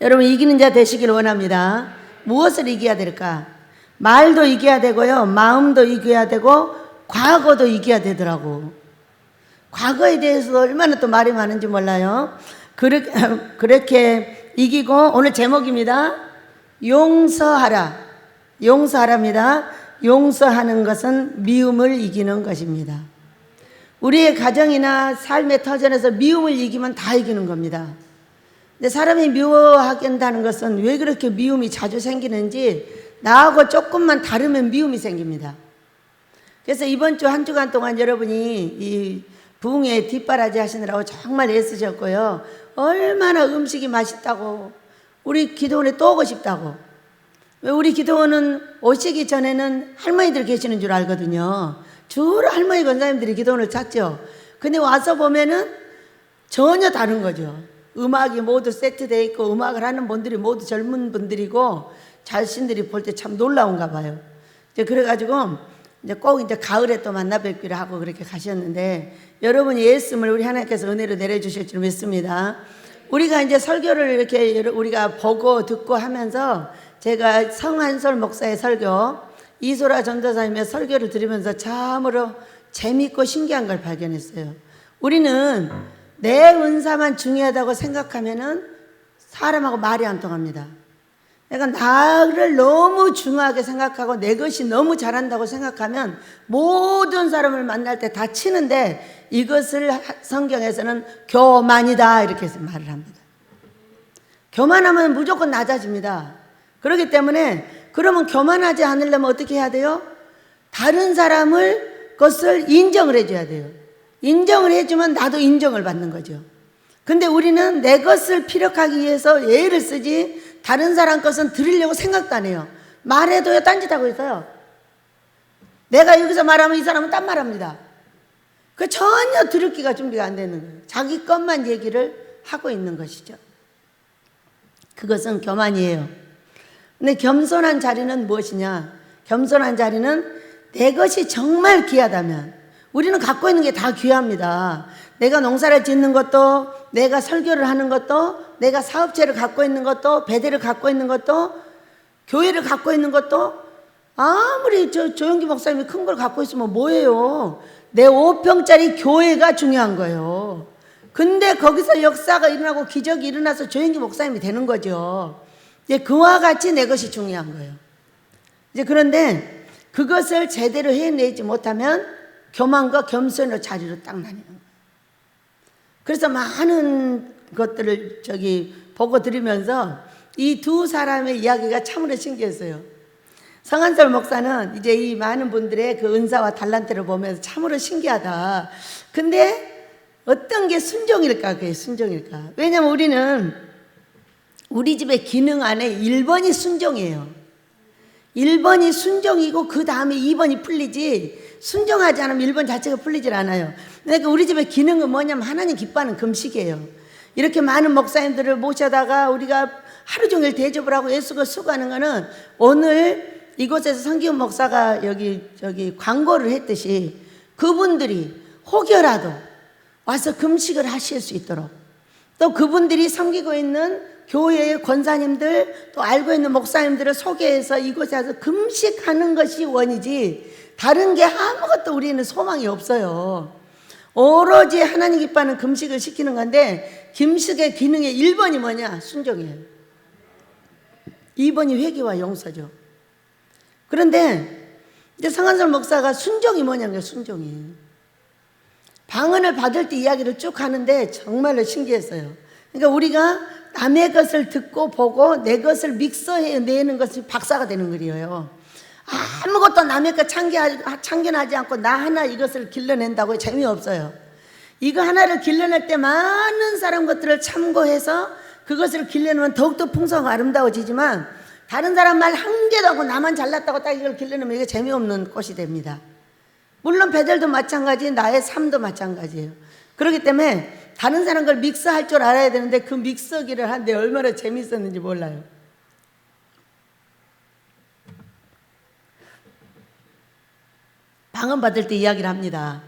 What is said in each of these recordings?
여러분 이기는 자 되시길 원합니다. 무엇을 이겨야 될까? 말도 이겨야 되고요, 마음도 이겨야 되고 과거도 이겨야 되더라고. 과거에 대해서 얼마나 또 말이 많은지 몰라요. 그렇게 이기고, 오늘 제목입니다. 용서하라. 용서하랍니다. 용서하는 것은 미움을 이기는 것입니다. 우리의 가정이나 삶의 터전에서 미움을 이기면 다 이기는 겁니다. 근데 사람이 미워하겠다는 것은 왜 그렇게 미움이 자주 생기는지, 나하고 조금만 다르면 미움이 생깁니다. 그래서 이번 주 한 주간 동안 여러분이 이 부흥회 뒷바라지 하시느라고 정말 애쓰셨고요. 얼마나 음식이 맛있다고, 우리 기도원에 또 오고 싶다고. 왜 우리 기도원은 오시기 전에는 할머니들 계시는 줄 알거든요. 주로 할머니 권사님들이 기도원을 찾죠. 근데 와서 보면은 전혀 다른 거죠. 음악이 모두 세트되어 있고, 음악을 하는 분들이 모두 젊은 분들이고, 자신들이 볼 때 참 놀라운가 봐요. 이제 그래가지고 이제 꼭 이제 가을에 또 만나 뵙기로 하고 그렇게 가셨는데, 여러분이 예수님을 우리 하나님께서 은혜로 내려주실 줄 믿습니다. 우리가 이제 설교를 이렇게 우리가 보고 듣고 하면서, 제가 성한솔 목사의 설교, 이소라 전도사님의 설교를 들으면서 참으로 재밌고 신기한 걸 발견했어요. 우리는 내 은사만 중요하다고 생각하면은 사람하고 말이 안 통합니다. 내가 나를 너무 중요하게 생각하고 내 것이 너무 잘한다고 생각하면 모든 사람을 만날 때 다 치는데, 이것을 성경에서는 교만이다 이렇게 해서 말을 합니다. 교만하면 무조건 낮아집니다. 그렇기 때문에, 그러면 교만하지 않으려면 어떻게 해야 돼요? 다른 사람을 것을 인정을 해줘야 돼요. 인정을 해주면 나도 인정을 받는 거죠. 근데 우리는 내 것을 피력하기 위해서 예를 쓰지, 다른 사람 것은 들으려고 생각도 안 해요. 말해도요, 딴짓하고 있어요. 내가 여기서 말하면 이 사람은 딴 말합니다. 그 전혀 들을 기가 준비가 안 되는 거예요. 자기 것만 얘기를 하고 있는 것이죠. 그것은 교만이에요. 근데 겸손한 자리는 무엇이냐? 겸손한 자리는 내 것이 정말 귀하다면, 우리는 갖고 있는 게 다 귀합니다. 내가 농사를 짓는 것도, 내가 설교를 하는 것도, 내가 사업체를 갖고 있는 것도, 배대를 갖고 있는 것도, 교회를 갖고 있는 것도, 아무리 조영기 목사님이 큰 걸 갖고 있으면 뭐예요? 내 5평짜리 교회가 중요한 거예요. 근데 거기서 역사가 일어나고 기적이 일어나서 조영기 목사님이 되는 거죠. 이제 그와 같이 내 것이 중요한 거예요. 이제 그런데 그것을 제대로 해내지 못하면 교만과 겸손의 자리로 딱 나뉘는 거예요. 그래서 많은 것들을 보고 들으면서 이 두 사람의 이야기가 참으로 신기했어요. 성한솔 목사는 이제 이 많은 분들의 그 은사와 달란트를 보면서 참으로 신기하다. 근데 어떤 게 순종일까? 그게 순종일까? 왜냐면 우리 집의 기능 안에 1번이 순종이에요. 1번이 순종이고 그 다음에 2번이 풀리지, 순종하지 않으면 1번 자체가 풀리질 않아요. 그러니까 우리 집의 기능은 뭐냐면 하나님 기뻐하는 금식이에요. 이렇게 많은 목사님들을 모셔다가 우리가 하루 종일 대접을 하고 예수가 수고하는 거는, 오늘 이곳에서 성기훈 목사가 여기 광고를 했듯이 그분들이 혹여라도 와서 금식을 하실 수 있도록, 또 그분들이 섬기고 있는 교회의 권사님들, 또 알고 있는 목사님들을 소개해서 이곳에 와서 금식하는 것이 원이지, 다른 게 아무것도 우리는 소망이 없어요. 오로지 하나님 기뻐하는 금식을 시키는 건데, 금식의 기능의 1번이 뭐냐? 순종이에요. 2번이 회개와 용서죠. 그런데 이제 성한솔 목사가 순종이 뭐냐면 순종이에요. 방언을 받을 때 이야기를 쭉 하는데 정말로 신기했어요. 그러니까 우리가 남의 것을 듣고 보고 내 것을 믹서해내는 것이 박사가 되는 거예요. 아무것도 남의 것 참견하지 않고 나 하나 이것을 길러낸다고 재미없어요. 이거 하나를 길러낼 때 많은 사람 것들을 참고해서 그것을 길러내면 더욱더 풍성하고 아름다워지지만, 다른 사람 말 한 개도 하고 나만 잘났다고 딱 이걸 길러내면 이게 재미없는 꽃이 됩니다. 물론 배들도 마찬가지, 나의 삶도 마찬가지예요. 그렇기 때문에 다른 사람 걸 믹서할 줄 알아야 되는데, 그 믹서기를 하는데 얼마나 재밌었는지 몰라요. 방언 받을 때 이야기를 합니다.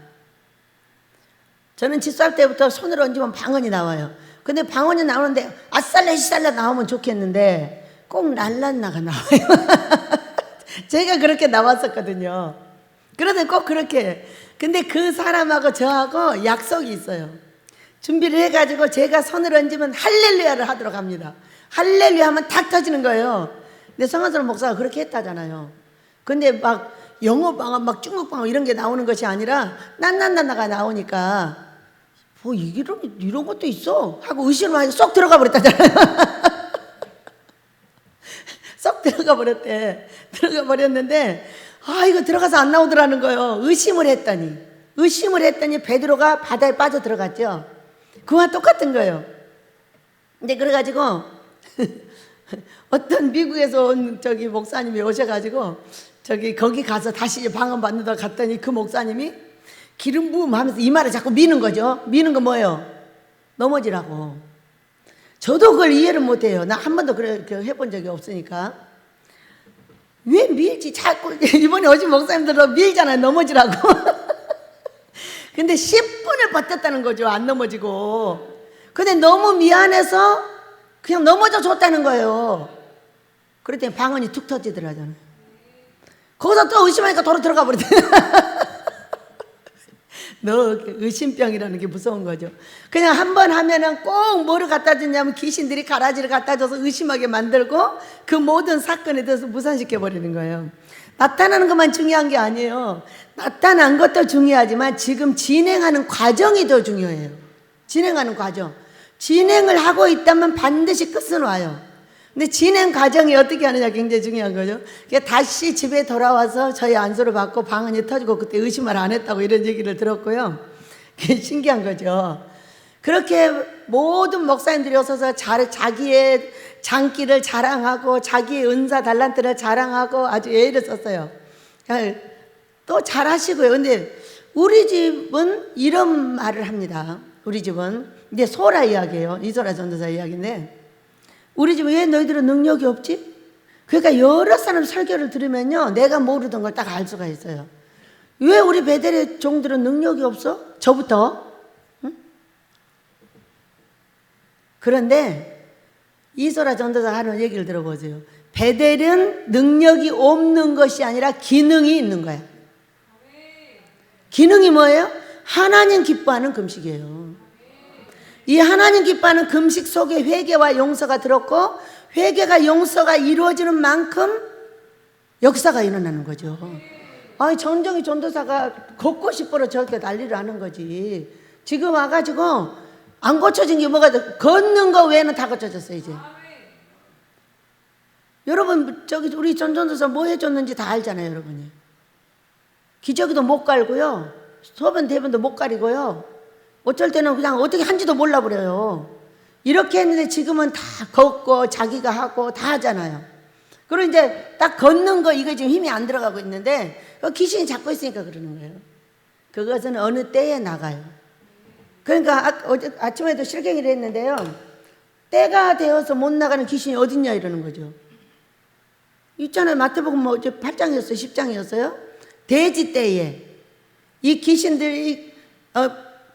저는 집사할 때부터 손을 얹으면 방언이 나와요. 근데 방언이 나오는데 아살레시살라 나오면 좋겠는데 꼭 랄란나가 나와요. 제가 그렇게 나왔었거든요. 그런데 꼭 그렇게. 근데 그 사람하고 저하고 약속이 있어요. 준비를 해가지고 제가 손을 얹으면 할렐루야를 하도록 합니다. 할렐루야 하면 탁 터지는 거예요. 근데 성한솔 목사가 그렇게 했다잖아요. 근데 막 영어 방언, 막 중국 방언 이런 게 나오는 것이 아니라 난난나나가 나오니까 뭐 이런 것도 있어 하고 의심을 하고 쏙 들어가 버렸다잖아요. 쏙 들어가 버렸대. 들어가 버렸는데 이거 들어가서 안 나오더라는 거예요. 의심을 했더니 베드로가 바다에 빠져 들어갔죠. 그와 똑같은 거예요. 근데 그래가지고 어떤 미국에서 온 목사님이 오셔가지고 거기 가서 다시 방언 받는다 갔더니 그 목사님이 기름 부음 하면서 이마를 자꾸 미는 거죠. 미는 거 뭐예요? 넘어지라고. 저도 그걸 이해를 못해요. 나 한 번도 그렇게 해본 적이 없으니까. 왜 밀지? 자꾸 이번에 오신 목사님들도 밀잖아요. 넘어지라고. 근데 10분을 버텼다는 거죠. 안 넘어지고. 근데 너무 미안해서 그냥 넘어져 줬다는 거예요. 그랬더니 방언이 툭 터지더라잖아요. 거기서 또 의심하니까 도로 들어가 버리더라고요. 너 의심병이라는 게 무서운 거죠. 그냥 한 번 하면은 꼭 뭐를 갖다 주냐면 귀신들이 가라지를 갖다 줘서 의심하게 만들고 그 모든 사건에 대해서 무산시켜 버리는 거예요. 나타나는 것만 중요한 게 아니에요. 나타난 것도 중요하지만 지금 진행하는 과정이 더 중요해요. 진행하는 과정. 진행을 하고 있다면 반드시 끝은 와요. 근데 진행 과정이 어떻게 하느냐 굉장히 중요한 거죠. 다시 집에 돌아와서 저희 안수를 받고 방언이 터지고 그때 의심을 안 했다고 이런 얘기를 들었고요. 그게 신기한 거죠. 그렇게 모든 목사님들이 오셔서 자기의 장기를 자랑하고 자기의 은사 달란트를 자랑하고 아주 예의를 썼어요. 또 잘하시고요. 근데 우리 집은 이런 말을 합니다. 우리 집은 이제 소라 이야기예요. 이소라 전도사 이야기인데 우리 집은 왜 너희들은 능력이 없지? 그러니까 여러 사람 설교를 들으면요 내가 모르던 걸 딱 알 수가 있어요. 왜 우리 베델의 종들은 능력이 없어? 저부터. 응? 그런데 이소라 전도사가 하는 얘기를 들어보세요. 베델은 능력이 없는 것이 아니라 기능이 있는 거야. 기능이 뭐예요? 하나님 기뻐하는 금식이에요. 이 하나님 기뻐하는 금식 속에 회개와 용서가 들었고 회개가 용서가 이루어지는 만큼 역사가 일어나는 거죠. 전정희 전도사가 걷고 싶어서 저렇게 난리를 하는 거지. 지금 와가지고 안 고쳐진 게 뭐가 돼? 걷는 거 외에는 다 고쳐졌어요 이제. 여러분 우리 전도사 뭐 해줬는지 다 알잖아요 여러분이. 기저귀도 못 갈고요. 소변 대변도 못 가리고요. 어쩔 때는 그냥 어떻게 한지도 몰라 버려요. 이렇게 했는데 지금은 다 걷고 자기가 하고 다 하잖아요. 그리고 이제 딱 걷는 거 이거 지금 힘이 안 들어가고 있는데 귀신이 잡고 있으니까 그러는 거예요. 그것은 어느 때에 나가요. 그러니까 어제 아침에도 실갱이를 했는데요. 때가 되어서 못 나가는 귀신이 어딨냐 이러는 거죠. 있잖아요. 마태복음 어제 8장이었어요? 10장이었어요? 돼지 때에 이 귀신들이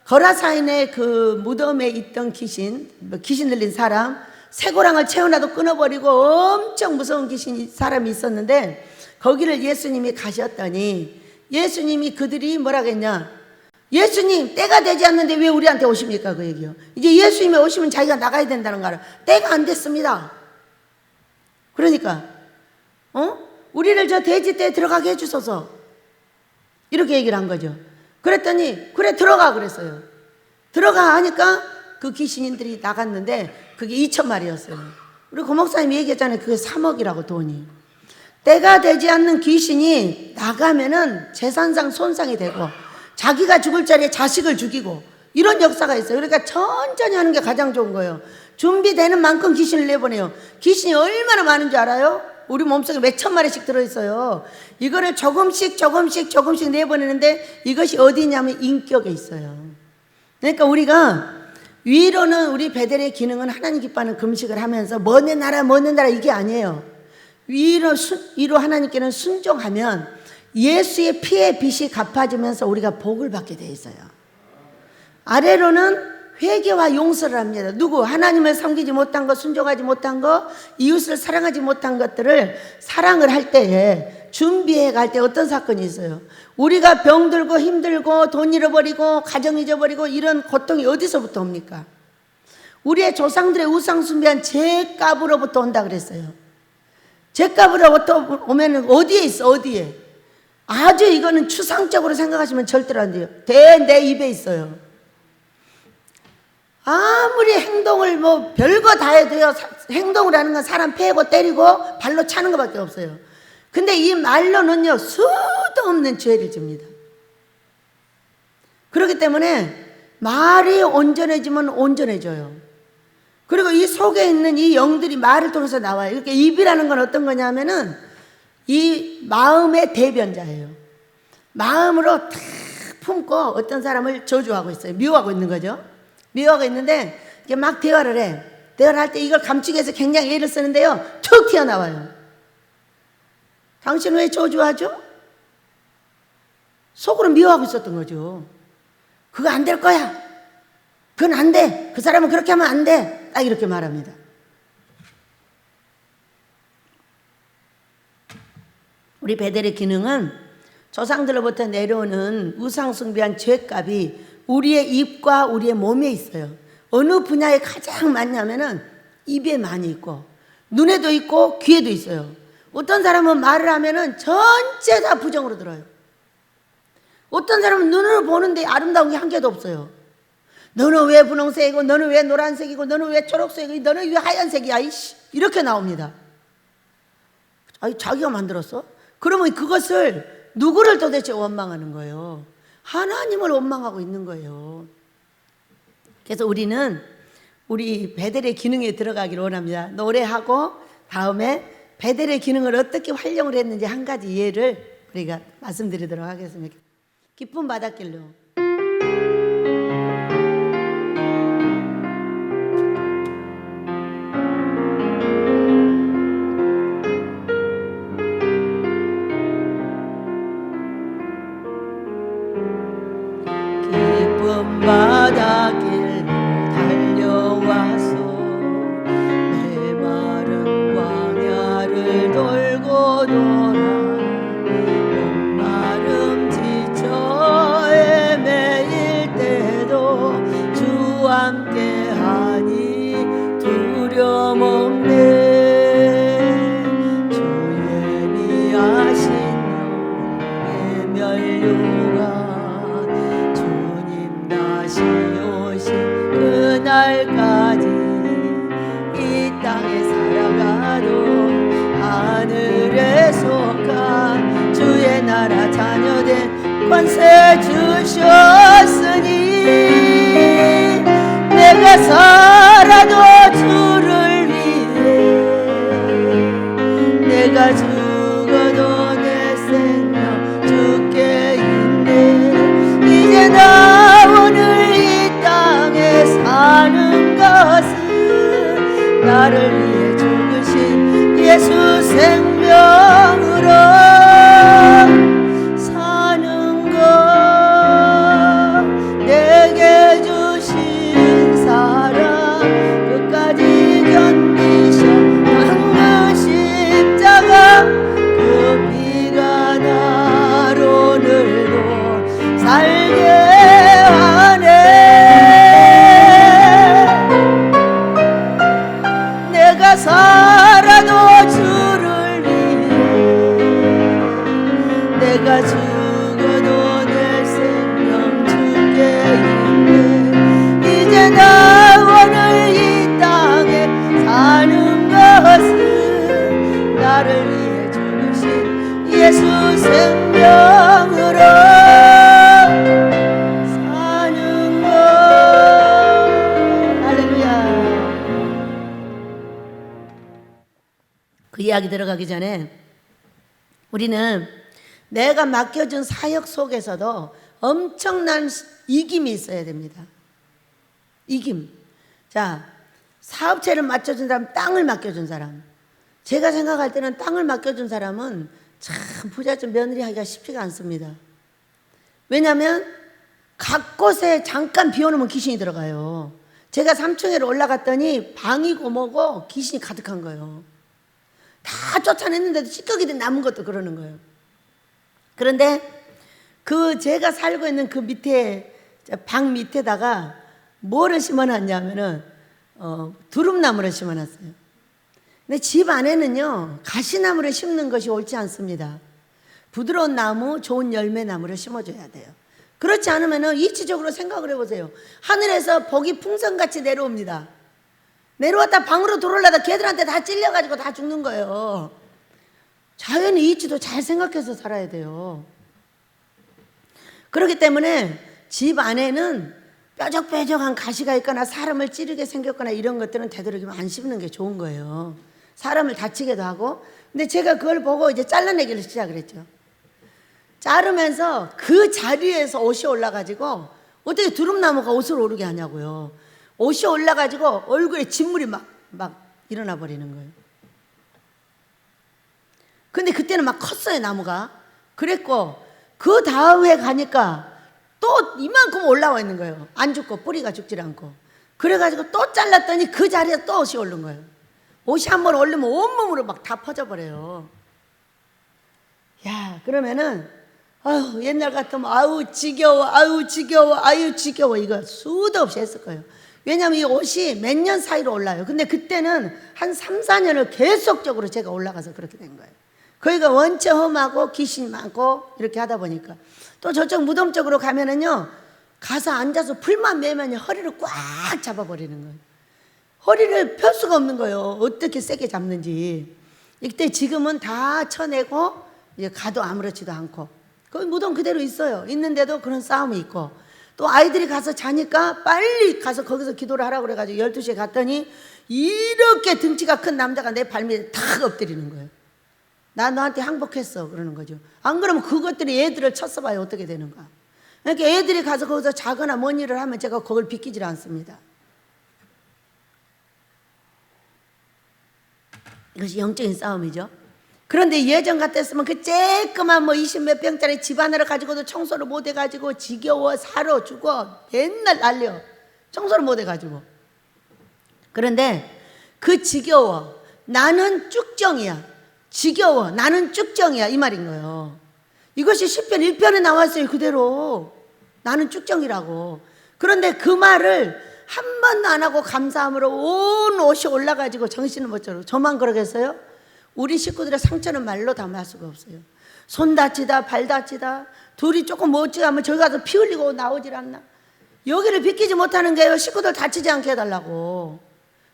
거라사인의 그 무덤에 있던 귀신 들린 사람 쇠고랑을 채워놔도 끊어버리고 엄청 무서운 사람이 있었는데 거기를 예수님이 가셨더니 예수님이 그들이 뭐라고 했냐 예수님 때가 되지 않는데 왜 우리한테 오십니까 그 얘기요. 이제 예수님이 오시면 자기가 나가야 된다는 거라. 때가 안 됐습니다. 그러니까 우리를 저 돼지 떼에 들어가게 해주소서 이렇게 얘기를 한 거죠. 그랬더니 그래 들어가 그랬어요. 들어가 하니까 그 귀신인들이 나갔는데 그게 2,000마리였어요. 우리 고목사님이 얘기했잖아요. 그게 3억이라고 돈이. 때가 되지 않는 귀신이 나가면은 재산상 손상이 되고 자기가 죽을 자리에 자식을 죽이고 이런 역사가 있어요. 그러니까 천천히 하는 게 가장 좋은 거예요. 준비되는 만큼 귀신을 내보내요. 귀신이 얼마나 많은 줄 알아요? 우리 몸속에 몇 천 마리씩 들어있어요. 이거를 조금씩 내보내는데 이것이 어디냐면 인격에 있어요. 그러니까 우리가 위로는 우리 베델의 기능은 하나님 기뻐하는 금식을 하면서 먼 나라 이게 아니에요. 위로 하나님께는 순종하면 예수의 피의 빚이 갚아지면서 우리가 복을 받게 돼 있어요. 아래로는 회개와 용서를 합니다. 누구? 하나님을 섬기지 못한 것, 순종하지 못한 것, 이웃을 사랑하지 못한 것들을 사랑을 할 때에, 준비해 갈 때 어떤 사건이 있어요? 우리가 병들고 힘들고 돈 잃어버리고 가정 잊어버리고 이런 고통이 어디서부터 옵니까? 우리의 조상들의 우상 숭배한 죄값으로부터 온다 그랬어요. 죄값으로부터 오면 어디에 있어? 어디에? 아주 이거는 추상적으로 생각하시면 절대로 안 돼요. 내 입에 있어요. 아무리 행동을 뭐 별거 다 해도요, 행동을 하는 건 사람 패고 때리고 발로 차는 것밖에 없어요. 근데 이 말로는요, 수도 없는 죄를 줍니다. 그렇기 때문에 말이 온전해지면 온전해져요. 그리고 이 속에 있는 이 영들이 말을 통해서 나와요. 이렇게 입이라는 건 어떤 거냐면은 이 마음의 대변자예요. 마음으로 탁 품고 어떤 사람을 저주하고 있어요. 미워하고 있는 거죠. 미워하고 있는데 이게 막 대화를 해. 대화를 할 때 이걸 감추기 위해서 굉장히 애를 쓰는데요, 툭 튀어나와요. 당신 왜 저주하죠? 속으로 미워하고 있었던 거죠. 그거 안 될 거야. 그건 안 돼. 그 사람은 그렇게 하면 안 돼. 딱 이렇게 말합니다. 우리 베델의 기능은 조상들로부터 내려오는 우상숭배한 죄값이 우리의 입과 우리의 몸에 있어요. 어느 분야에 가장 많냐면은 입에 많이 있고 눈에도 있고 귀에도 있어요. 어떤 사람은 말을 하면은 전체 다 부정으로 들어요. 어떤 사람은 눈으로 보는데 아름다운 게 한 개도 없어요. 너는 왜 분홍색이고, 너는 왜 노란색이고, 너는 왜 초록색이고, 너는 왜 하얀색이야, 이씨, 이렇게 나옵니다. 아니, 자기가 만들었어? 그러면 그것을 누구를 도대체 원망하는 거예요? 하나님을 원망하고 있는 거예요. 그래서 우리는 우리 베델의 기능에 들어가기를 원합니다. 노래하고 다음에 베델의 기능을 어떻게 활용을 했는지 한 가지 예를 우리가 말씀드리도록 하겠습니다. 기쁜 바닷길로. 기쁜 바닷길로 달려와서 메마른 광야를 돌고 돌아 목마름 지쳐 헤매일 때도 주와 함께하니 두려움 없네. 주의 미하신 영의 면류관 주님 다시 오신 그날까지 이 땅에 살아가도 하늘에 속한 주의 나라 자녀된 권세 주셨으니 내가 살아도 주를 위해 내가 죽어도 내 생명 주께 있네. 이제 나 오늘 이 땅에 사는 것은 나를 위해 죽으신 예수 생명으로 사는 것. 내게 주신 사랑 끝까지 견디셔 그 십자가 그 피가 나로 늘고 살게 하네. 내가 살아도 주를 위해 내가 죽어도 내 생명 주께 있네. 이제 나 오늘 이 땅에 사는 것은 나를 위해 죽으신 예수 생명으로 사는 것. 할렐루야. 그 이야기 들어가기 전에 우리는 내가 맡겨준 사역 속에서도 엄청난 이김이 있어야 됩니다. 이김. 자, 사업체를 맡겨준 사람, 땅을 맡겨준 사람. 제가 생각할 때는 땅을 맡겨준 사람은 참 부잣집 며느리 하기가 쉽지가 않습니다. 왜냐하면 각 곳에 잠깐 비워놓으면 귀신이 들어가요. 제가 3층으로 올라갔더니 방이고 뭐고 귀신이 가득한 거예요. 다 쫓아냈는데도 찌꺼기들이 남은 것도 그러는 거예요. 그런데 그 제가 살고 있는 그 밑에 방 밑에다가 뭐를 심어놨냐면은 두릅나무를 심어놨어요. 근데 집 안에는요 가시나무를 심는 것이 옳지 않습니다. 부드러운 나무, 좋은 열매나무를 심어줘야 돼요. 그렇지 않으면은 이치적으로 생각을 해보세요. 하늘에서 복이 풍선같이 내려옵니다. 내려왔다 방으로 들어오려다 걔들한테 다 찔려가지고 다 죽는 거예요. 자연의 이치도 잘 생각해서 살아야 돼요. 그렇기 때문에 집 안에는 뾰족뾰족한 가시가 있거나 사람을 찌르게 생겼거나 이런 것들은 되도록이면 안 심는 게 좋은 거예요. 사람을 다치기도 하고. 근데 제가 그걸 보고 이제 잘라내기를 시작을 했죠. 자르면서 그 자리에서 옷이 올라가지고 어떻게 두릅나무가 옷을 오르게 하냐고요. 옷이 올라가지고 얼굴에 진물이 막 일어나 버리는 거예요. 근데 그때는 막 컸어요, 나무가. 그랬고 그 다음에 가니까 또 이만큼 올라와 있는 거예요. 안 죽고 뿌리가 죽질 않고. 그래가지고 또 잘랐더니 그 자리에 또 옷이 오른 거예요. 옷이 한번 오르면 온몸으로 막 다 퍼져버려요. 야, 그러면은 아유, 옛날 같으면 아유 지겨워, 아유 지겨워, 아유 지겨워 이거 수도 없이 했을 거예요. 왜냐하면 이 옷이 몇 년 사이로 올라요. 근데 그때는 한 3, 4년을 계속적으로 제가 올라가서 그렇게 된 거예요. 거기가 원체 험하고 귀신이 많고 이렇게 하다 보니까. 또 저쪽 무덤 쪽으로 가면은요 가서 앉아서 풀만 매면 허리를 꽉 잡아버리는 거예요. 허리를 펼 수가 없는 거예요. 어떻게 세게 잡는지. 이때 지금은 다 쳐내고 이제 가도 아무렇지도 않고 거기 무덤 그대로 있어요. 있는데도 그런 싸움이 있고. 또 아이들이 가서 자니까 빨리 가서 거기서 기도를 하라고 그래가지고 12시에 갔더니 이렇게 등치가 큰 남자가 내 발밑에 탁 엎드리는 거예요. 나 너한테 항복했어 그러는 거죠. 안 그러면 그것들이 애들을 쳤어봐요. 어떻게 되는가. 그러니까 애들이 가서 거기서 자거나 뭔 일을 하면 제가 그걸 비키질 않습니다. 이것이 영적인 싸움이죠. 그런데 예전 같았으면 그 쬐끄만 뭐 20몇 평짜리 집 하나를 가지고도 청소를 못 해가지고 지겨워 살아 죽어 맨날 난리여. 청소를 못 해가지고. 그런데 그 지겨워 나는 쭉정이야. 지겨워 나는 쭉정이야 이 말인 거예요. 이것이 시편 1편에 나왔어요. 그대로 나는 쭉정이라고. 그런데 그 말을 한 번도 안 하고 감사함으로 온 옷이 올라가지고 정신을 못 차리고. 저만 그러겠어요? 우리 식구들의 상처는 말로 담을 수가 없어요. 손 다치다 발 다치다 둘이 조금 못지하면 저기 가서 피 흘리고 나오질 않나. 여기를 비키지 못하는 게요 식구들 다치지 않게 해달라고.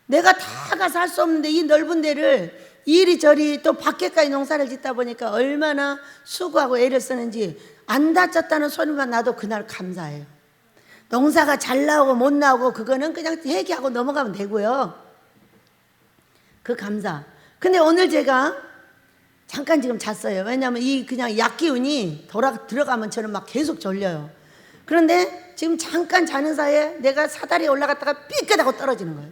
내가 다 가서 할 수 없는데 이 넓은 데를 이리저리 또 밖에까지 농사를 짓다 보니까 얼마나 수고하고 애를 쓰는지. 안 다쳤다는 소리만 나도 그날 감사해요. 농사가 잘 나오고 못 나오고 그거는 그냥 얘기하고 넘어가면 되고요. 그 감사. 근데 오늘 제가 잠깐 지금 잤어요. 왜냐하면 이 그냥 약기운이 들어가면 저는 막 계속 졸려요. 그런데 지금 잠깐 자는 사이에 내가 사다리에 올라갔다가 삐끗하고 떨어지는 거예요.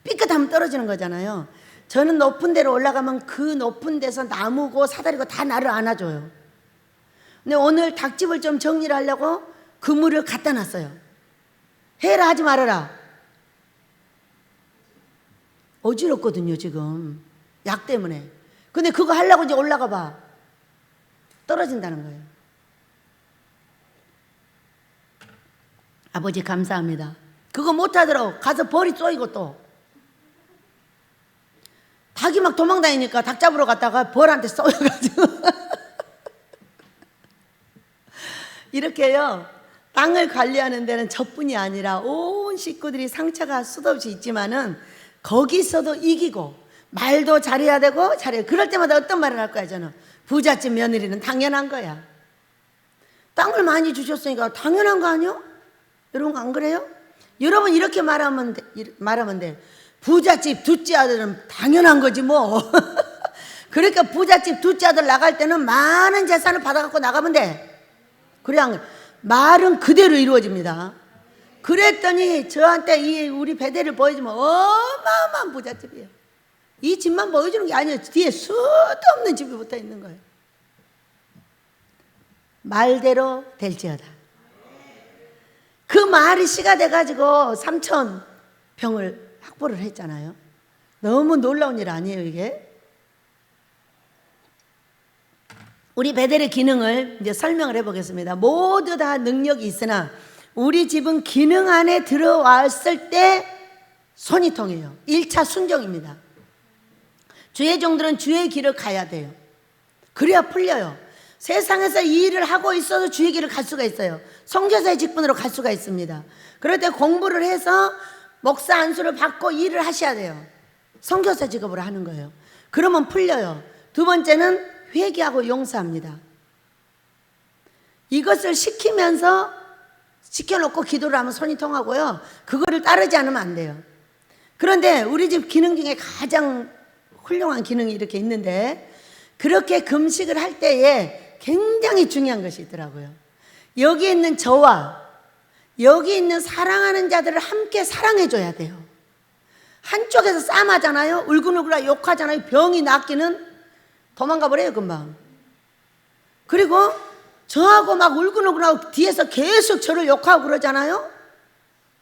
삐끗하면 떨어지는 거잖아요. 저는 높은 데로 올라가면 그 높은 데서 나무고 사다리고 다 나를 안아줘요. 근데 오늘 닭집을 좀 정리를 하려고 그물을 갖다 놨어요. 해라 하지 말아라. 어지럽거든요 지금. 약 때문에. 근데 그거 하려고 이제 올라가 봐. 떨어진다는 거예요. 아버지 감사합니다. 그거 못하더라고. 가서 벌이 쏘이고 또. 닭이 막 도망다니니까 닭 잡으러 갔다가 벌한테 쏘여가지고. 이렇게요. 땅을 관리하는 데는 저뿐이 아니라 온 식구들이 상처가 수도 없이 있지만은 거기서도 이기고 말도 잘해야 되고 잘해. 그럴 때마다 어떤 말을 할 거야 저는. 부잣집 며느리는 당연한 거야. 땅을 많이 주셨으니까 당연한 거 아니요? 여러분 안 그래요? 여러분 이렇게 말하면 돼. 부잣집 둘째 아들은 당연한 거지 뭐. 그러니까 부잣집 둘째 아들 나갈 때는 많은 재산을 받아갖고 나가면 돼. 그래 안 그래? 말은 그대로 이루어집니다. 그랬더니 저한테 이 우리 배대를 보여주면 어마어마한 부잣집이에요. 이 집만 보여주는 게 아니에요. 뒤에 수도 없는 집이 붙어 있는 거예요. 말대로 될지어다. 그 말이 씨가 돼가지고 3천 병을 확보를 했잖아요. 너무 놀라운 일 아니에요 이게? 우리 베델의 기능을 이제 설명을 해보겠습니다. 모두 다 능력이 있으나 우리 집은 기능 안에 들어왔을 때 손이 통해요. 1차 순종입니다. 주의 종들은 주의 길을 가야 돼요. 그래야 풀려요. 세상에서 이 일을 하고 있어도 주의 길을 갈 수가 있어요. 선교사의 직분으로 갈 수가 있습니다. 그럴 때 공부를 해서 목사 안수를 받고 일을 하셔야 돼요. 선교사 직업으로 하는 거예요. 그러면 풀려요. 두 번째는 회개하고 용서합니다. 이것을 시켜놓고 기도를 하면 손이 통하고요. 그거를 따르지 않으면 안 돼요. 그런데 우리 집 기능 중에 가장 훌륭한 기능이 이렇게 있는데, 그렇게 금식을 할 때에 굉장히 중요한 것이 있더라고요. 여기 있는 저와 여기 있는 사랑하는 자들을 함께 사랑해줘야 돼요. 한쪽에서 싸움하잖아요. 울근울근하고 욕하잖아요. 병이 낫기는 도망가 버려요 금방. 그리고 저하고 막 울근울근하고 뒤에서 계속 저를 욕하고 그러잖아요.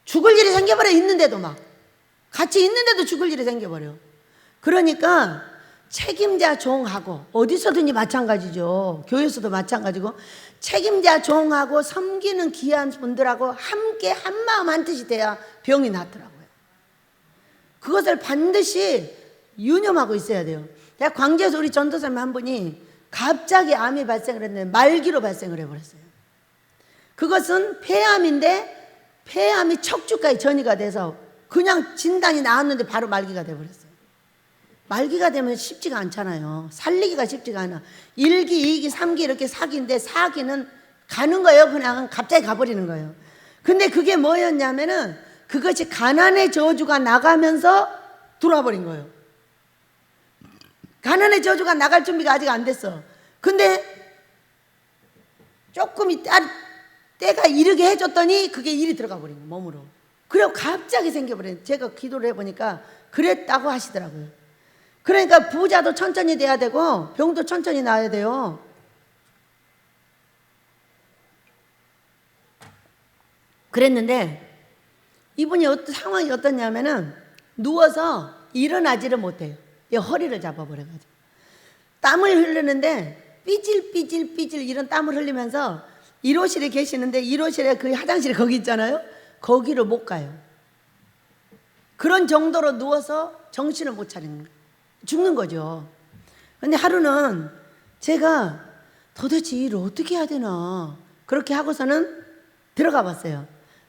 죽을 일이 생겨버려. 있는데도 막 같이 있는데도 죽을 일이 생겨버려. 그러니까 책임자 종하고, 어디서든지 마찬가지죠. 교회에서도 마찬가지고, 책임자 종하고 섬기는 귀한 분들하고 함께 한마음 한뜻이 돼야 병이 낫더라고요. 그것을 반드시 유념하고 있어야 돼요. 제가 광주에서 우리 전도사님 한 분이 갑자기 암이 발생을 했는데 말기로 발생을 해버렸어요. 그것은 폐암인데 폐암이 척추까지 전이가 돼서 그냥 진단이 나왔는데 바로 말기가 돼버렸어요. 말기가 되면 쉽지가 않잖아요. 살리기가 쉽지가 않아. 1기, 2기, 3기 이렇게 4기인데 4기는 가는 거예요. 그냥 갑자기 가버리는 거예요. 근데 그게 뭐였냐면은 그것이 가난의 저주가 나가면서 들어와 버린 거예요. 가난의 저주가 나갈 준비가 아직 안 됐어. 근데 조금 때가 이르게 해줬더니 그게 일이 들어가 버린 거예요. 몸으로. 그리고 갑자기 생겨버린. 제가 기도를 해보니까 그랬다고 하시더라고요. 그러니까 부자도 천천히 돼야 되고 병도 천천히 나아야 돼요. 그랬는데 이분이 상황이 어떻냐면은 누워서 일어나지를 못해요. 허리를 잡아버려가지고 땀을 흘리는데 삐질삐질 이런 땀을 흘리면서 1호실에 계시는데 1호실에 그 화장실이 거기 있잖아요. 거기를 못 가요. 그런 정도로 누워서 정신을 못 차리는 거예요. 죽는 거죠. 근데 하루는 제가 도대체 일을 어떻게 해야 되나 그렇게 하고서는 들어가 봤어요.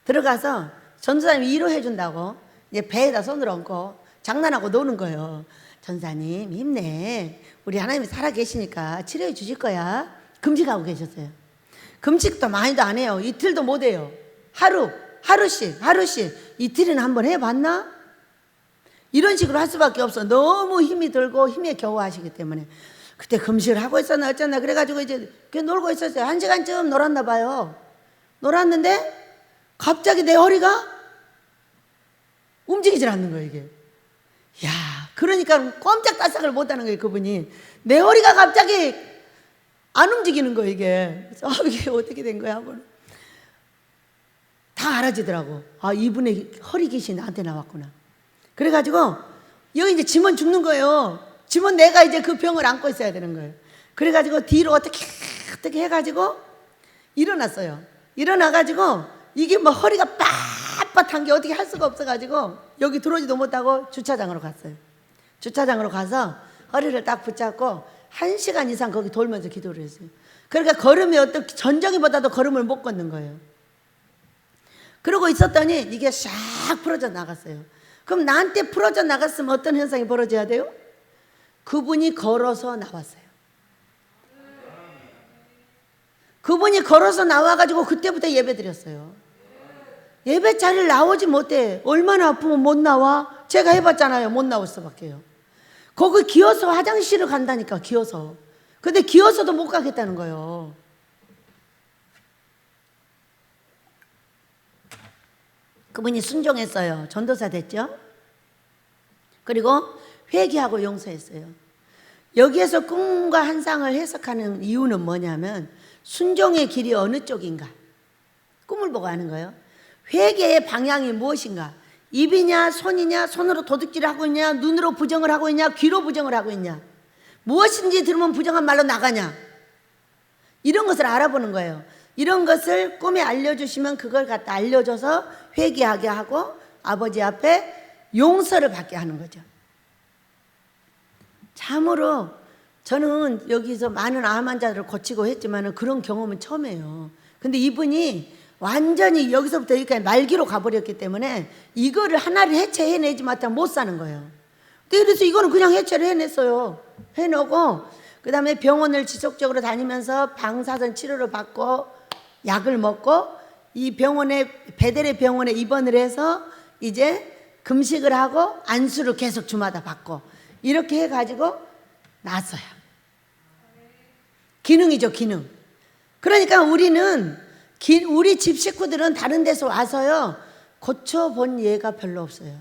들어가서 전도사님이 위로해 준다고 이제 배에다 손을 얹고 장난하고 노는 거예요. 전사님 힘내. 우리 하나님이 살아계시니까 치료해 주실 거야. 금식하고 계셨어요. 금식도 많이도 안 해요. 이틀도 못 해요. 하루씩 이틀이나 한번 해봤나? 이런 식으로 할 수밖에 없어. 너무 힘이 들고 힘에 겨워 하시기 때문에. 그때 금식을 하고 있었나 어쩌나 그래가지고 이제 놀고 있었어요. 1시간쯤 놀았나 봐요. 놀았는데 갑자기 내 허리가 움직이질 않는 거예요 이게. 야, 그러니까 꼼짝달싹을 못하는 거예요 그분이. 내 허리가 갑자기 안 움직이는 거예요 이게. 그래서 이게 어떻게 된 거야 하고 다 알아지더라고. 아, 이분의 허리 귀신이 나한테 나왔구나. 그래가지고 여기 이제 지면 죽는 거예요. 지면 내가 이제 그 병을 안고 있어야 되는 거예요. 그래가지고 뒤로 어떻게 해가지고 일어났어요. 일어나가지고 이게 뭐 허리가 빳빳한 게 어떻게 할 수가 없어가지고 여기 들어오지도 못하고 주차장으로 갔어요. 주차장으로 가서 허리를 딱 붙잡고 1시간 이상 거기 돌면서 기도를 했어요. 그러니까 걸음이 전정이보다도 걸음을 못 걷는 거예요. 그러고 있었더니 이게 싹 풀어져 나갔어요. 그럼 나한테 풀어져 나갔으면 어떤 현상이 벌어져야 돼요? 그분이 걸어서 나왔어요. 그분이 걸어서 나와가지고 그때부터 예배 드렸어요. 예배 자리를 나오지 못해. 얼마나 아프면 못 나와? 제가 해봤잖아요. 못 나올 수밖에요. 거기 기어서 화장실을 간다니까 기어서. 근데 기어서도 못 가겠다는 거예요. 그분이 순종했어요. 전도사 됐죠. 그리고 회개하고 용서했어요. 여기에서 꿈과 환상을 해석하는 이유는 뭐냐면 순종의 길이 어느 쪽인가 꿈을 보고 하는 거예요. 회개의 방향이 무엇인가? 입이냐 손이냐, 손으로 도둑질을 하고 있냐, 눈으로 부정을 하고 있냐, 귀로 부정을 하고 있냐, 무엇인지 들으면 부정한 말로 나가냐, 이런 것을 알아보는 거예요. 이런 것을 꿈에 알려주시면 그걸 갖다 알려줘서 회개하게 하고 아버지 앞에 용서를 받게 하는 거죠. 참으로 저는 여기서 많은 암 환자들을 고치고 했지만 그런 경험은 처음이에요. 근데 이분이 완전히 여기서부터 여기까지 말기로 가버렸기 때문에 이거를 하나를 해체해내지 못하면 못 사는 거예요. 그래서 이거는 그냥 해체를 해냈어요. 해놓고 그 다음에 병원을 지속적으로 다니면서 방사선 치료를 받고 약을 먹고 이 병원에, 베델의 병원에 입원을 해서 이제 금식을 하고 안수를 계속 주마다 받고 이렇게 해가지고 났어요. 기능이죠, 기능. 그러니까 우리는 우리 집 식구들은 다른 데서 와서요 고쳐본 예가 별로 없어요.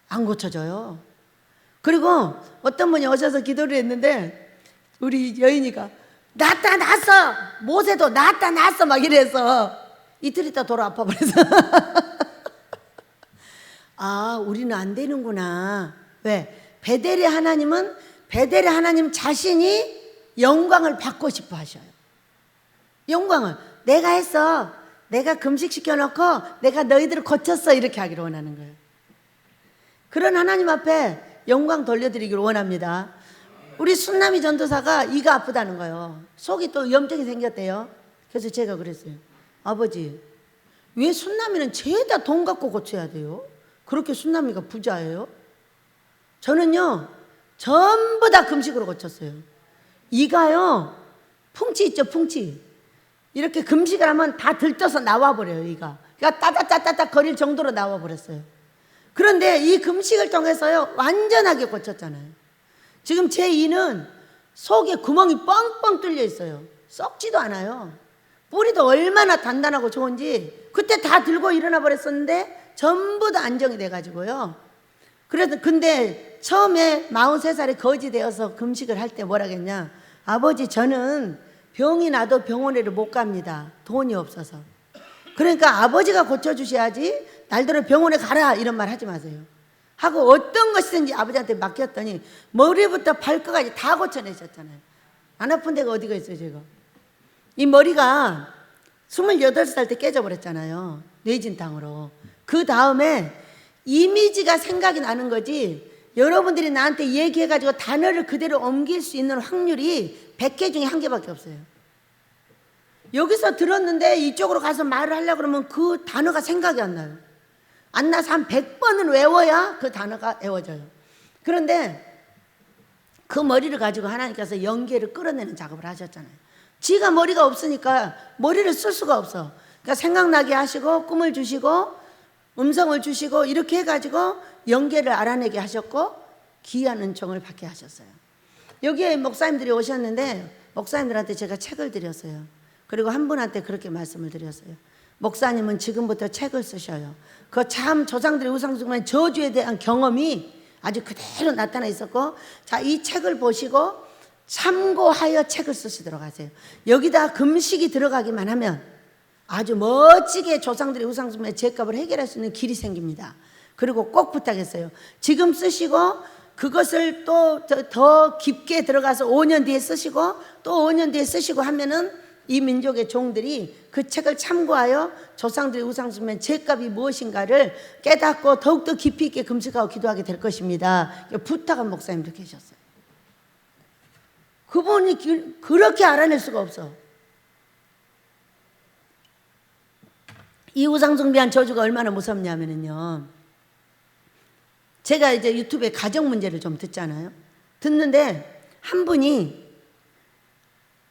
안 고쳐져요. 그리고 어떤 분이 오셔서 기도를 했는데 우리 여인이가 낫다 났어, 모세도 낫다 났어 막 이래서 이틀 있다 돌아 아파 버려서 아, 우리는 안 되는구나. 왜? 베델의 하나님은 베델의 하나님 자신이 영광을 받고 싶어 하셔요. 영광을 내가 했어, 내가 금식시켜놓고 내가 너희들을 고쳤어, 이렇게 하기를 원하는 거예요. 그런 하나님 앞에 영광 돌려드리기를 원합니다. 우리 순남이 전도사가 이가 아프다는 거예요. 속이 또 염증이 생겼대요. 그래서 제가 그랬어요. 아버지, 왜 순남이는 죄다 돈 갖고 고쳐야 돼요? 그렇게 순남이가 부자예요? 저는요 전부 다 금식으로 고쳤어요. 이가요 풍치 있죠, 풍치. 이렇게 금식을 하면 다 들떠서 나와버려요. 이가 그러니까 따닥따닥 거릴 정도로 나와버렸어요. 그런데 이 금식을 통해서요 완전하게 고쳤잖아요. 지금 제 이는 속에 구멍이 뻥뻥 뚫려 있어요. 썩지도 않아요. 뿌리도 얼마나 단단하고 좋은지 그때 다 들고 일어나 버렸었는데 전부 다 안정이 돼가지고요. 그래서 근데 처음에 43살에 거지 되어서 금식을 할 때 뭐라 했냐, 아버지 저는 병이 나도 병원에를 못 갑니다. 돈이 없어서. 그러니까 아버지가 고쳐주셔야지 날더러 병원에 가라 이런 말 하지 마세요 하고 어떤 것이든지 아버지한테 맡겼더니 머리부터 발끝까지 다 고쳐내셨잖아요. 안 아픈 데가 어디가 있어요. 제가 이 머리가 28살 때 깨져버렸잖아요. 뇌진탕으로. 그 다음에 이미지가 생각이 나는 거지 여러분들이 나한테 얘기해가지고 단어를 그대로 옮길 수 있는 확률이 100개 중에 1개밖에 없어요. 여기서 들었는데 이쪽으로 가서 말을 하려고 그러면 그 단어가 생각이 안 나요. 안 나서 한 100번은 외워야 그 단어가 외워져요. 그런데 그 머리를 가지고 하나님께서 연계를 끌어내는 작업을 하셨잖아요. 지가 머리가 없으니까 머리를 쓸 수가 없어. 그러니까 생각나게 하시고 꿈을 주시고 음성을 주시고 이렇게 해가지고 연계를 알아내게 하셨고 귀한 은총을 받게 하셨어요. 여기에 목사님들이 오셨는데 목사님들한테 제가 책을 드렸어요. 그리고 한 분한테 그렇게 말씀을 드렸어요. 목사님은 지금부터 책을 쓰셔요. 그 참 조상들의 우상숭배의 저주에 대한 경험이 아주 그대로 나타나 있었고, 자, 이 책을 보시고 참고하여 책을 쓰시도록 하세요. 여기다 금식이 들어가기만 하면 아주 멋지게 조상들의 우상숭배의 죄값을 해결할 수 있는 길이 생깁니다. 그리고 꼭 부탁했어요. 지금 쓰시고 그것을 또 더 깊게 들어가서 5년 뒤에 쓰시고 또 5년 뒤에 쓰시고 하면은 이 민족의 종들이 그 책을 참고하여 조상들의 우상숭배의 죄값이 무엇인가를 깨닫고 더욱더 깊이 있게 금식하고 기도하게 될 것입니다. 부탁한 목사님도 계셨어요. 그분이 그렇게 알아낼 수가 없어. 이 우상숭배한 저주가 얼마나 무섭냐면요, 제가 이제 유튜브에 가정 문제를 좀 듣잖아요. 듣는데 한 분이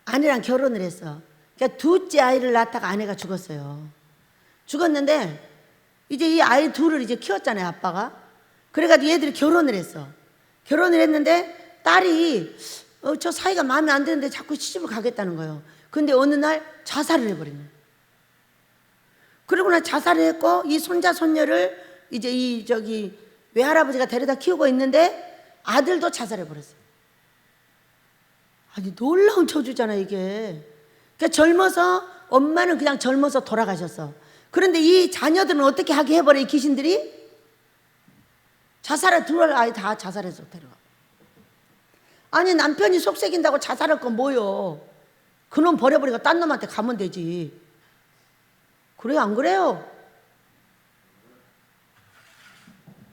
아내랑 결혼을 했어. 그러니까 둘째 아이를 낳다가 아내가 죽었어요. 죽었는데 이제 이 아이 둘을 이제 키웠잖아요, 아빠가. 그래가지고 얘들이 결혼을 했어. 결혼을 했는데 딸이 저 사이가 마음에 안 드는데 자꾸 시집을 가겠다는 거예요. 근데 어느 날 자살을 해버린 거예요. 그러고 나 자살을 했고 이 손자 손녀를 이제 이 저기 외할아버지가 데려다 키우고 있는데 아들도 자살해버렸어요. 아니 놀라운 저주잖아 이게. 그러니까 젊어서 엄마는 그냥 젊어서 돌아가셨어. 그런데 이 자녀들은 어떻게 하게 해버려, 이 귀신들이? 자살에 들어갈 아이 다 자살해서 데려가. 아니, 남편이 속색인다고 자살할 건 뭐요? 그놈 버려버리고 딴 놈한테 가면 되지. 그래요, 안 그래요?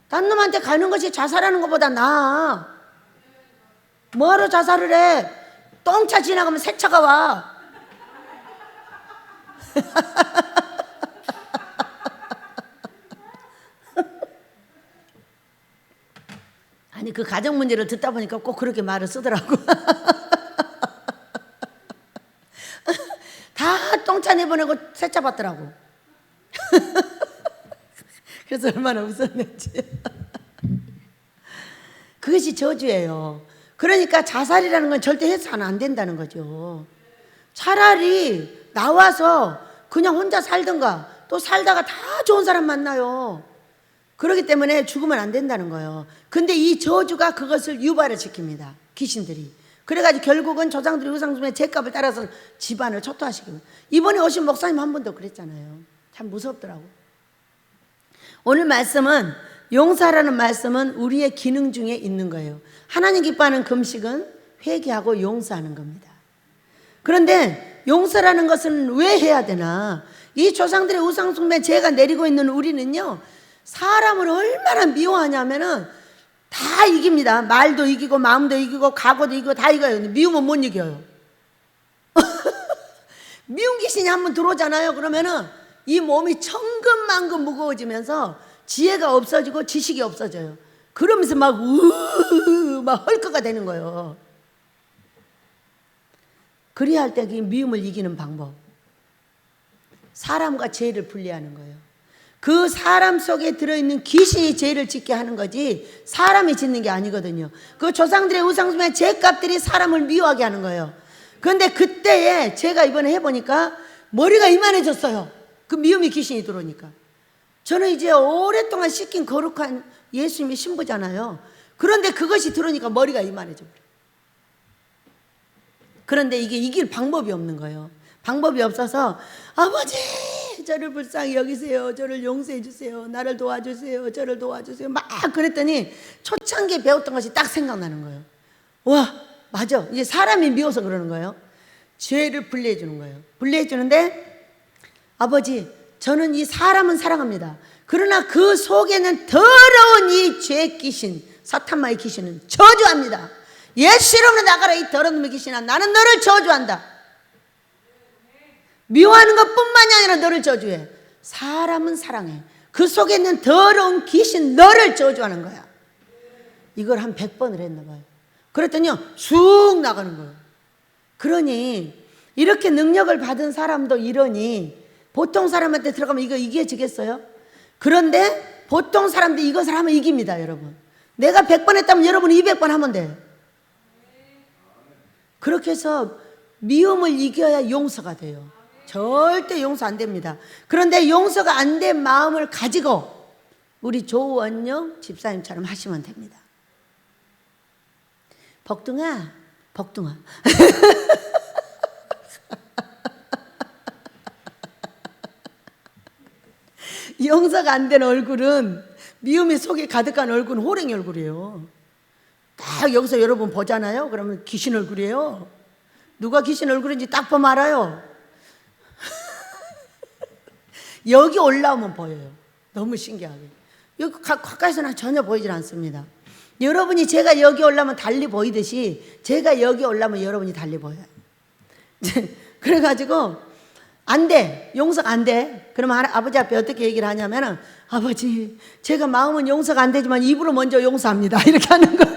딴 놈한테 가는 것이 자살하는 것보다 나아. 뭐하러 자살을 해? 똥차 지나가면 새 차가 와. 아니, 그 가정 문제를 듣다 보니까 꼭 그렇게 말을 쓰더라고. 다 똥차 내보내고 새차 받더라고. 그래서 얼마나 웃었는지. 그것이 저주예요. 그러니까 자살이라는 건 절대 해서는 안 된다는 거죠. 차라리 나와서 그냥 혼자 살든가, 또 살다가 다 좋은 사람 만나요. 그렇기 때문에 죽으면 안 된다는 거예요. 근데 이 저주가 그것을 유발을 시킵니다. 귀신들이. 그래가지고 결국은 조상들이 우상숭배 죄값을 따라서 집안을 초토화시킵니다. 이번에 오신 목사님 한 분도 그랬잖아요. 참 무섭더라고. 오늘 말씀은, 용서라는 말씀은 우리의 기능 중에 있는 거예요. 하나님 기뻐하는 금식은 회개하고 용서하는 겁니다. 그런데 용서라는 것은 왜 해야 되나? 이 조상들의 우상숭배 죄가 내리고 있는 우리는요, 사람을 얼마나 미워하냐면은 다 이깁니다. 말도 이기고 마음도 이기고 각오도 이기고 다 이겨요. 미우면 못 이겨요. 미운 귀신이 한번 들어오잖아요. 그러면은 이 몸이 천근만근 무거워지면서 지혜가 없어지고 지식이 없어져요. 그러면서 막 헐거가 되는 거예요. 그래야 할 때 그 미움을 이기는 방법, 사람과 죄를 분리하는 거예요. 그 사람 속에 들어있는 귀신이 죄를 짓게 하는 거지 사람이 짓는 게 아니거든요. 그 조상들의 우상숭배 죄값들이 사람을 미워하게 하는 거예요. 그런데 그때에 제가 이번에 해보니까 머리가 이만해졌어요. 그 미움이 귀신이 들어오니까. 저는 이제 오랫동안 씻긴 거룩한 예수님의 신부잖아요. 그런데 그것이 들어오니까 머리가 이만해져 버려요. 그런데 이게 이길 방법이 없는 거예요. 방법이 없어서, 아버지 저를 불쌍히 여기세요, 저를 용서해 주세요, 나를 도와주세요, 저를 도와주세요, 막 그랬더니 초창기에 배웠던 것이 딱 생각나는 거예요. 와, 맞아, 이게 사람이 미워서 그러는 거예요. 죄를 분리해 주는 거예요. 분리해 주는데, 아버지 저는 이 사람은 사랑합니다. 그러나 그 속에는 더러운 이 죄 귀신, 사탄마의 귀신은 저주합니다. 예수 이름으로 나가라, 이 더러운 놈의 귀신아, 나는 너를 저주한다. 미워하는 것뿐만이 아니라 너를 저주해. 사람은 사랑해. 그 속에 있는 더러운 귀신 너를 저주하는 거야. 이걸 한 100번을 했나 봐요. 그랬더니 쑥 나가는 거예요. 그러니 이렇게 능력을 받은 사람도 이러니 보통 사람한테 들어가면 이거 이겨지겠어요? 그런데 보통 사람들이 이것을 하면 이깁니다, 여러분. 내가 100번 했다면 여러분이 200번 하면 돼요. 그렇게 해서 미움을 이겨야 용서가 돼요. 절대 용서 안 됩니다. 그런데 용서가 안 된 마음을 가지고 우리 조원영 집사님처럼 하시면 됩니다. 복둥아, 복둥아. 용서가 안 된 얼굴은, 미움이 속에 가득한 얼굴은 호랭이 얼굴이에요. 딱 여기서 여러분 보잖아요. 그러면 귀신 얼굴이에요. 누가 귀신 얼굴인지 딱 보면 알아요. 여기 올라오면 보여요. 너무 신기하게. 여기 가까이서는 전혀 보이질 않습니다. 여러분이 제가 여기 올라오면 달리 보이듯이 제가 여기 올라오면 여러분이 달리 보여요. 그래가지고 안 돼, 용서가 안 돼. 그러면 아버지 앞에 어떻게 얘기를 하냐면은, 아버지 제가 마음은 용서가 안 되지만 입으로 먼저 용서합니다, 이렇게 하는 거예요.